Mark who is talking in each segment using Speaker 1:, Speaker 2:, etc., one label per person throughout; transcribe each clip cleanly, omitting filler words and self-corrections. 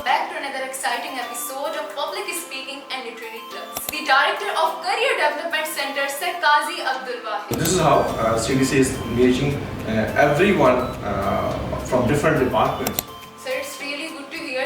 Speaker 1: welcome back to another exciting episode of Public Speaking and Literary Clubs. The Director of Career Development Center, Sir Qazi Abdul Wahid.
Speaker 2: This is how CDC is engaging everyone from different departments.
Speaker 1: Sir, it's really good to hear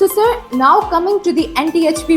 Speaker 1: So sir, now coming to the NTHP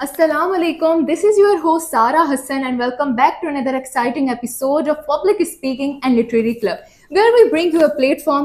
Speaker 1: Assalamu alaikum, this is your host Sara Hassan and welcome back to another exciting episode of Public Speaking and Literary Club, where we bring you a platform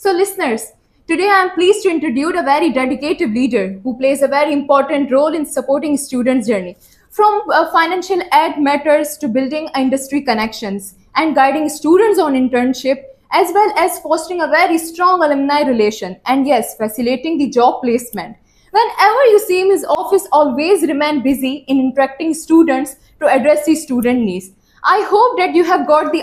Speaker 1: So listeners, today I am pleased to introduce a very dedicated leader who plays a very important role in supporting students' journey, from financial aid matters to building industry connections and guiding students on internship, as well as fostering a very strong alumni relation and yes, facilitating the job placement. Whenever you see him, his office always remain busy in interacting students to address the student needs. I hope that you have got the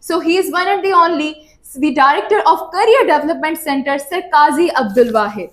Speaker 1: So he is one and the only, the Director of Career Development Center, Sir Qazi Abdul Wahid.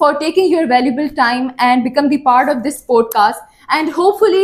Speaker 1: for taking your valuable time and become the part of this podcast. And hopefully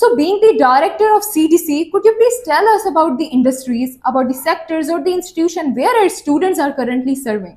Speaker 1: So being the director of CTC, could you please tell us about the industries, about the sectors or the institution where our students are currently serving?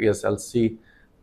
Speaker 2: PSLC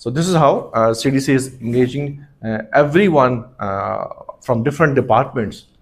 Speaker 2: So this is how CDC is engaging everyone from different departments.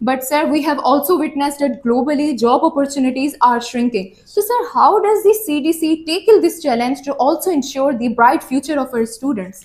Speaker 1: But sir, we have also witnessed that globally job opportunities are shrinking. So sir, how does the CTC tackle this challenge to also ensure the bright future of our students?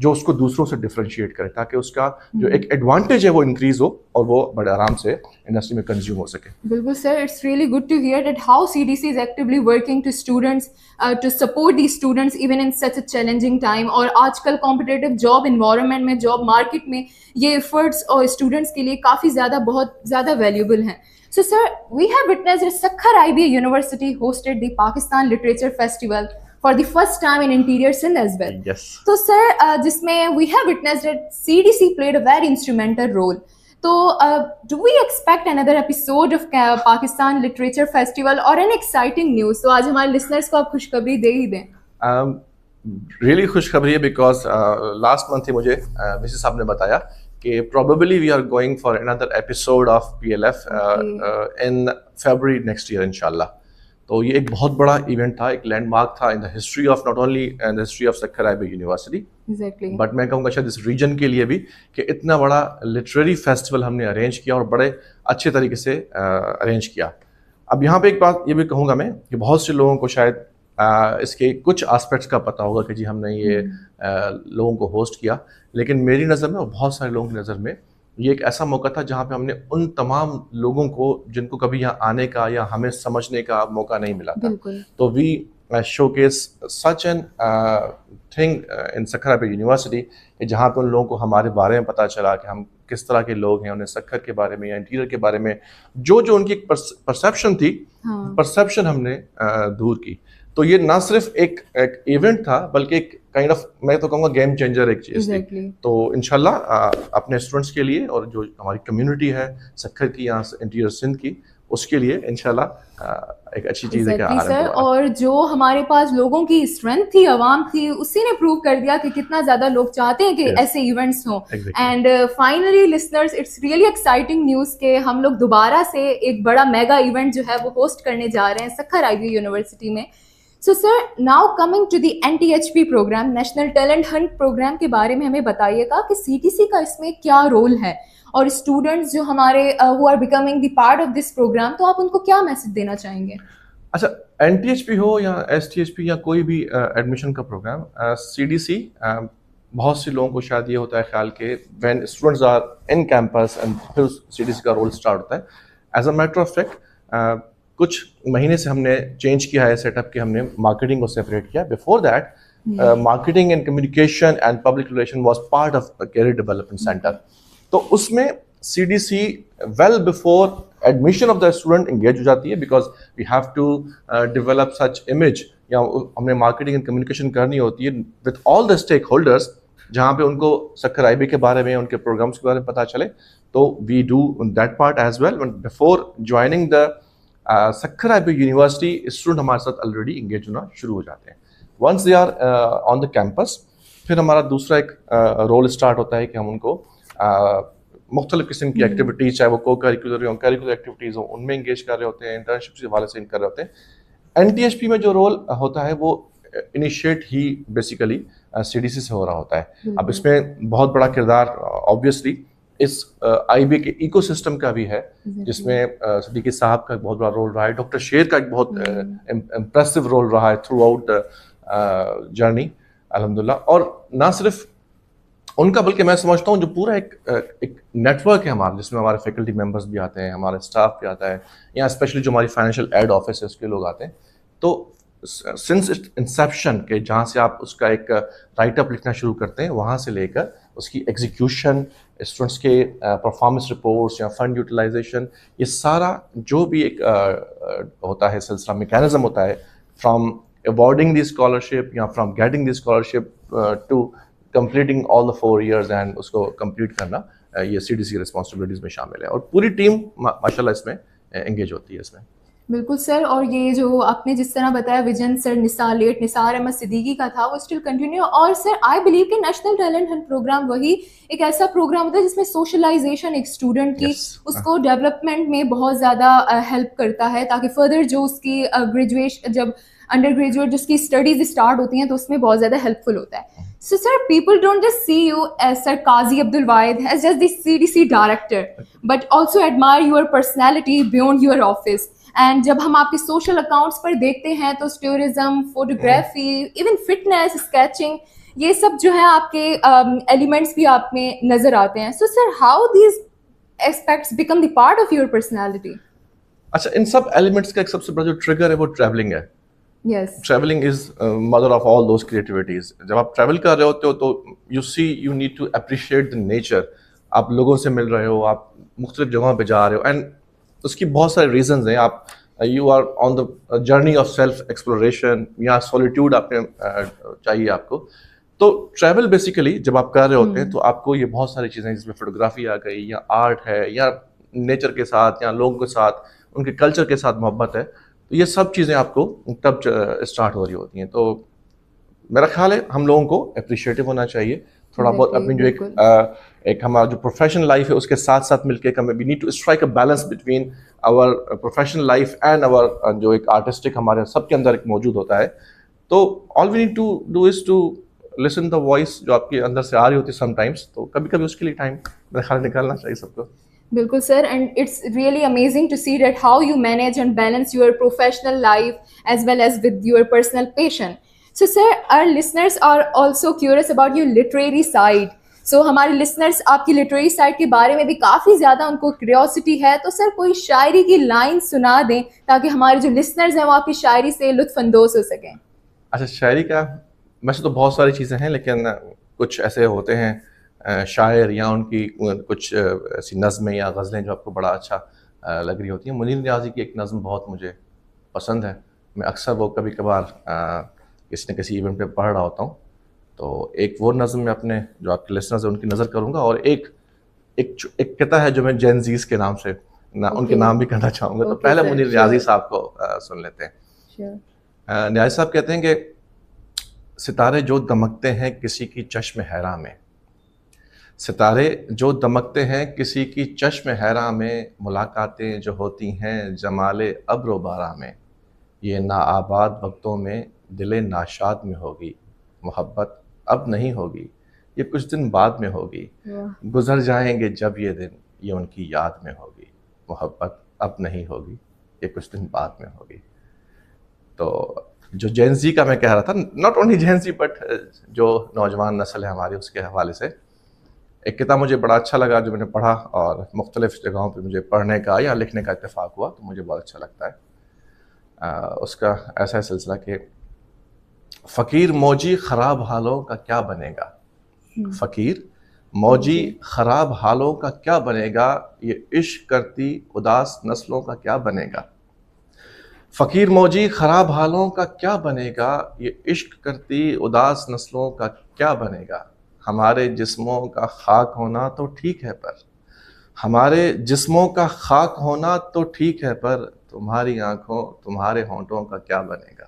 Speaker 2: جو اس کو دوسروں سے differentiate کرے, تاکہ اس کا جو ایک advantage ہے وہ انکریز ہو اور وہ بڑے آرام سے انڈسٹری میں کنزیوم ہو سکے.
Speaker 1: بالکل sir, it's really good to hear that how CDC is actually working to students to support the students even in such a challenging time. اور آج کل کمپٹیٹیو جاب انوائرمنٹ میں, جاب مارکیٹ میں یہ ایفرٹس اور اسٹوڈنٹس کے لیے کافی زیادہ, بہت زیادہ ویلیوبل ہیں. So sir, we have witnessed that Sakhar IBA University hosted the Pakistan Literature Festival for the first time in interior Sindh as well.
Speaker 2: Yes.
Speaker 1: So sir, jisme we have witnessed that CDC played a very instrumental role. So do we expect another episode of Pakistan Literature Festival or an exciting news? So آج ہمارے listeners کو آپ خوشخبری دے ہی دیں.
Speaker 2: Really خوشخبری ہے, because last month ہی مجھے ویسی صاحب نے بتایا کہ probably we are going for another episode of PLF in February next year inshallah. تو یہ ایک بہت بڑا ایونٹ تھا, ایک لینڈ مارک تھا in the history of not only in the history of Sakhar IBA University,
Speaker 1: Exactly.
Speaker 2: but میں کہوں گا شاید اس ریجن کے لیے بھی کہ اتنا بڑا لٹریری فیسٹیول ہم نے ارینج کیا اور بڑے اچھے طریقے سے ارینج کیا. اب یہاں پہ ایک بات یہ بھی کہوں گا میں کہ بہت سے لوگوں کو شاید اس کے کچھ آسپیکٹس کا پتہ ہوگا کہ جی ہم نے یہ لوگوں کو ہوسٹ کیا, لیکن میری نظر میں اور بہت سارے لوگوں کی نظر میں یہ ایک ایسا موقع تھا جہاں پہ ہم نے ان تمام لوگوں کو جن کو کبھی یہاں آنے کا یا ہمیں سمجھنے کا موقع نہیں ملا تھا, تو we showcase such an thing in Sukkur IBA university کہ جہاں پہ ان لوگوں کو ہمارے بارے میں پتہ چلا کہ ہم کس طرح کے لوگ ہیں, انہیں سکھر کے بارے میں یا انٹیریئر کے بارے میں جو ان کی ایک پرسیپشن تھی, پرسیپشن ہم نے دور کی. تو یہ نہ صرف ایک ایونٹ تھا بلکہ ایک کائنڈ آف, میں تو کہوں گا گیم چینجر ایک چیز تھی. تو انشاءاللہ اپنے اسٹوڈنٹس کے لیے اور جو ہماری کمیونٹی ہے سکھر کی یا انٹیریئر سندھ کی, اس کے لیے انشاءاللہ ایک اچھی چیز ہے کہ
Speaker 1: سر. اور جو ہمارے پاس لوگوں کی اسٹرینتھ تھی, عوام تھی, اسی نے پروو کر دیا کہ کتنا زیادہ لوگ چاہتے ہیں کہ ایسے ایونٹس ہوں. And finally listeners, it's really exciting news کہ ہم لوگ دوبارہ سے ایک بڑا میگا ایونٹ جو ہے وہ ہوسٹ کرنے جا رہے ہیں سکھر IBA یونیورسٹی میں. So sir, now coming to the NTHP program, National Talent Hunt program کے بارے میں ہمیں بتائیے گا کہ CTC کا اس میں کیا رول ہے, اور اسٹوڈنٹس جو ہمارے who are becoming the part of this program, تو آپ ان کو کیا میسج دینا چاہیں گے؟
Speaker 2: اچھا, NTHP ہو یا STHP یا کوئی بھی ایڈمیشن کا پروگرام, CDC بہت سے لوگوں کو شاید یہ ہوتا ہے خیال کہ when students are in campus and پھر CDC کا رول اسٹارٹ ہوتا ہے. As a matter of fact کچھ مہینے سے ہم نے چینج کیا ہے سیٹ اپ کہ ہم نے مارکیٹنگ کو سیپریٹ کیا. Before that marketing and communication and public relation was part of career development centre. تو اس میں CDC well before admission of the student engage ہو جاتی ہے, because we have to develop such image, یا ہم نے مارکیٹنگ اینڈ کمیونیکیشن کرنی ہوتی ہے with all the stakeholders, جہاں پہ ان کو سکھر IBA کے بارے میں, ان کے پروگرامس کے بارے میں پتہ چلے. تو we do that part as well. Before joining the Sukkur IBA university, student ہمارے ساتھ آلریڈی انگیج ہونا شروع ہو جاتے ہیں. Once they are on the campus, پھر ہمارا دوسرا ایک رول اسٹارٹ ہوتا ہے کہ ہم ان کو مختلف قسم کی ایکٹیویٹیز, چاہے وہ کو کریکولر ہوں, کریکولر ایکٹیویٹیز ہوں, ان میں انگیج کر رہے ہوتے ہیں, انٹرنشپ کے حوالے سے کر رہے ہوتے ہیں. NTHP میں جو رول ہوتا ہے وہ انیشیٹ ہی بیسیکلی CDC سے ہو رہا ہوتا ہے. اب اس میں بہت بڑا کردار آبویسلی اس IBA کے ایکو سسٹم کا بھی ہے, جس میں صدیقی صاحب کا بہت بڑا رول رہا ہے, ڈاکٹر شیر کا ایک بہت امپریسو رول رہا ہے تھرو آؤٹ جرنی الحمدللہ. اور نہ صرف ان کا بلکہ میں سمجھتا ہوں جو پورا ایک نیٹ ورک ہے ہمارا, جس میں ہمارے فیکلٹی ممبرس بھی آتے ہیں, ہمارے اسٹاف بھی آتا ہے, یا اسپیشلی جو ہماری فائنینشیل ایڈ آفس ہے اس کے لوگ آتے ہیں. تو سنس انسیپشن کہ جہاں سے آپ اس کا ایک رائٹ اپ لکھنا شروع کرتے ہیں, وہاں سے لے کر اس کی ایگزیکیوشن, اسٹوڈنٹس کے پرفارمنس رپورٹس یا فنڈ یوٹیلائزیشن, یہ سارا جو بھی ایک ہوتا ہے سلسلہ, میکینزم ہوتا ہے, فرام awarding دی اسکالرشپ یا from getting the scholarship to completing all the 4 years and اس کو کمپلیٹ کرنا, یہ CDC کی رسپانسبلٹیز میں شامل ہے. اور پوری ٹیم ماشاء اللہ اس میں انگیج ہوتی ہے اس میں.
Speaker 1: بالکل سر. اور یہ جو آپ نے جس طرح بتایا ویژن سر نثار احمد صدیقی کا تھا, وہ اسٹل کنٹینیو. اور سر آئی بلیو کہ نیشنل ٹیلنٹ ہنٹ پروگرام وہی ایک ایسا پروگرام ہوتا ہے جس میں سوشلائزیشن ایک اسٹوڈنٹ کی اس کو ڈیولپمنٹ میں بہت زیادہ ہیلپ کرتا ہے, تاکہ فردر جو اس کی گریجویشن, جب انڈر گریجویٹ جس کی اسٹڈیز اسٹارٹ ہوتی ہیں, تو اس میں بہت زیادہ ہیلپ فل ہوتا ہے. So sir, people don't just see you as Sir Qazi Abdul Wahid as just the CDC director, but also admire your personality beyond your office. And جب ہم آپ کے سوشل اکاؤنٹس پر دیکھتے ہیں تو tourism, photography, even fitness, sketching, یہ سب جو ہے آپ کے ایلیمنٹس بھی آپ میں نظر آتے ہیں. So sir how these aspects become the part of your personality?
Speaker 2: اچھا، ان سب ایلیمنٹس کا ایک سب سے بڑا جو ٹریگر ہے وہ ٹریولنگ ہے.
Speaker 1: Yes.
Speaker 2: Travelling is mother of all those creativities. جب آپ ٹریول کر رہے ہوتے ہو تو you need to appreciate the nature. آپ لوگوں سے مل رہے ہو, آپ مختلف جگہوں پہ جا رہے ہو, اینڈ اس کی بہت سارے ریزنز ہیں. آپ you are on the journey of self exploration, یا سولیٹیوڈ آپ نے چاہیے آپ کو. تو ٹریول بیسیکلی جب آپ کر رہے ہوتے ہیں تو آپ کو یہ بہت ساری چیزیں, جس میں فوٹوگرافی آ گئی, یا آرٹ ہے, یا نیچر کے ساتھ, یا لوگوں کے ساتھ, ان کے کلچر کے ساتھ محبت ہے, تو یہ سب چیزیں آپ کو تب اسٹارٹ ہو رہی ہوتی ہیں. تو میرا خیال ہے ہم لوگوں کو اپریشیٹو ہونا چاہیے تھوڑا بہت. اپنی جو ایک ہمارا جو پروفیشنل لائف ہے اس کے ساتھ ساتھ مل کے we need to strike a balance between our professional life and our جو ایک آرٹسٹک ہمارے سب کے اندر ایک موجود ہوتا ہے. تو all we need to do is to listen the voice جو آپ کے اندر سے آ رہی ہوتی ہے سم ٹائمس. تو کبھی کبھی اس کے لیے ٹائم میرا خیال نکالنا چاہیے سب کو.
Speaker 1: بالکل sir, and it's really amazing to see that how you manage and balance your professional life as well as with your personal passion. So sir our listeners are also curious about your literary side. So ہمارے listeners آپ کی literary side کے بارے میں بھی کافی زیادہ ان کو curiosity ہے. تو سر کوئی شاعری کی لائن سنا دیں تاکہ ہمارے جو لسنرز ہیں وہ آپ کی شاعری سے لطف اندوز ہو سکیں.
Speaker 2: اچھا, شاعری کا ویسے تو بہت ساری چیزیں ہیں, لیکن کچھ ایسے ہوتے ہیں شاعر یا ان کی کچھ ایسی نظمیں یا غزلیں جو آپ کو بڑا اچھا لگ رہی ہوتی ہیں. منیر نیازی کی ایک نظم بہت مجھے پسند ہے. میں اکثر وہ کبھی کبھار کسی نہ کسی ایونٹ پہ پڑھ رہا ہوتا ہوں. تو ایک وہ نظم میں اپنے جو آپ کے لسنرز ہیں ان کی نظر کروں گا, اور ایک قطعہ ہے جو میں جین زیز کے نام سے ان کے نام بھی کرنا چاہوں گا. تو پہلے منیر نیازی صاحب کو سن لیتے ہیں. نیازی صاحب کہتے ہیں کہ ستارے جو دمکتے ہیں کسی کی چشم حیراں میں, ستارے جو دمکتے ہیں کسی کی چشم حیراں میں, ملاقاتیں جو ہوتی ہیں جمال ابر و باراں میں, یہ ناآباد وقتوں میں دل ناشاد میں ہوگی, محبت اب نہیں ہوگی یہ کچھ دن بعد میں ہوگی, گزر جائیں گے جب یہ دن یہ ان کی یاد میں ہوگی, محبت اب نہیں ہوگی یہ کچھ دن بعد میں ہوگی. تو جو جین زی کا میں کہہ رہا تھا, not only Gen Z but جو نوجوان نسل ہے ہماری, اس کے حوالے سے ایک کتاب مجھے بڑا اچھا لگا جو میں نے پڑھا, اور مختلف جگہوں پہ مجھے پڑھنے کا یا لکھنے کا اتفاق ہوا تو مجھے بہت اچھا لگتا ہے. اس کا ایسا ہے سلسلہ کہ فقیر موجی خراب حالوں کا کیا بنے گا, فقیر موجی خراب حالوں کا کیا بنے گا, یہ عشق کرتی اداس نسلوں کا کیا بنے گا. فقیر موجی خراب حالوں کا کیا بنے گا, یہ عشق کرتی اداس نسلوں کا کیا بنے گا. ہمارے جسموں کا خاک ہونا تو ٹھیک ہے پر, ہمارے جسموں کا خاک ہونا تو ٹھیک ہے پر, تمہاری آنکھوں تمہارے ہونٹوں کا کیا بنے گا.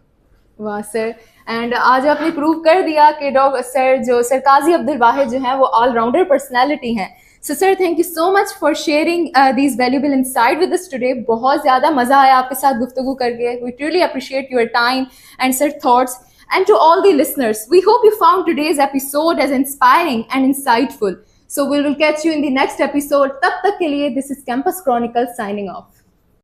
Speaker 1: واہ سر, اینڈ آج آپ نے پروو کر دیا کہ سر قاضی عبدالواحد جو ہیں وہ آل راؤنڈر پرسنالٹی ہیں. So sir thank you so much for sharing these valuable insight with us today. بہت زیادہ مزہ آیا آپ کے ساتھ گفتگو کر کے. We really appreciate your time and sir thoughts. And to all the listeners, we hope you found today's episode as inspiring and insightful. So we will catch you in the next episode. Tab tak ke liye, this is Campus Chronicle signing off.